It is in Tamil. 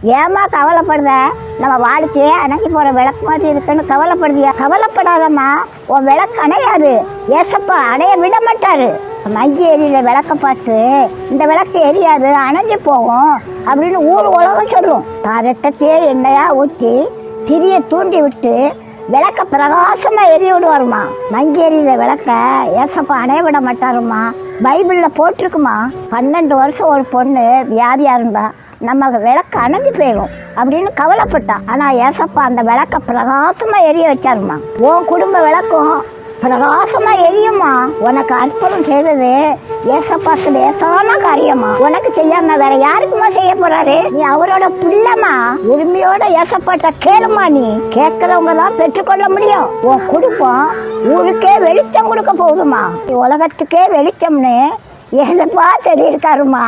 ஏமா கவலைப்படுத? நம்ம வாழ்க்கையே அணைக்கி போற விளக்கு மாதிரி இருக்குன்னு கவலைப்படுதியா? கவலைப்படாதம்மா, உன் விளக்கு அணையாது. ஏசப்பா அணைய விட மாட்டாரு. மங்கி எரியில விளக்க பார்த்து இந்த விளக்கு எரியாது, அணைஞ்சு போகும் அப்படின்னு ஊர் உலகம் சொல்லும். தான் ரத்தத்தையே எண்ணெயா ஊற்றி திரிய தூண்டி விட்டு விளக்க பிரகாசமா எரிய விடுவாருமா. மங்கி எரியில விளக்க ஏசப்பா அணைய விட மாட்டாருமா. பைபிள்ல போட்டிருக்குமா, 12 வருஷம் ஒரு பொண்ணு வியாதியா இருந்தா நம்ம விளக்கு அணைஞ்சு போயிடும் அப்படின்னு கவலைப்பட்டா. ஆனா ஏசப்பா அந்த விளக்க பிரகாசமா எரிய வச்சாருமா. உன் குடும்ப விளக்கும் பிரகாசமா எரியுமா. உனக்கு அற்புதம் செய்தது ஏசப்பாக்கு லேசான காரியமா. உனக்கு செய்யாம வேற யாருக்குமா செய்ய போறாரு? நீ அவரோட பிள்ளைமா. உரிமையோட ஏசப்பாட்ட கேளுமா. நீ கேட்கறவங்க தான் பெற்றுக்கொள்ள முடியும். உன் குடும்பம் ஊருக்கே வெளிச்சம் கொடுக்க போகுதுமா. உலகத்துக்கே வெளிச்சம்னு ஏசப்பா சொல்லியிருக்காருமா.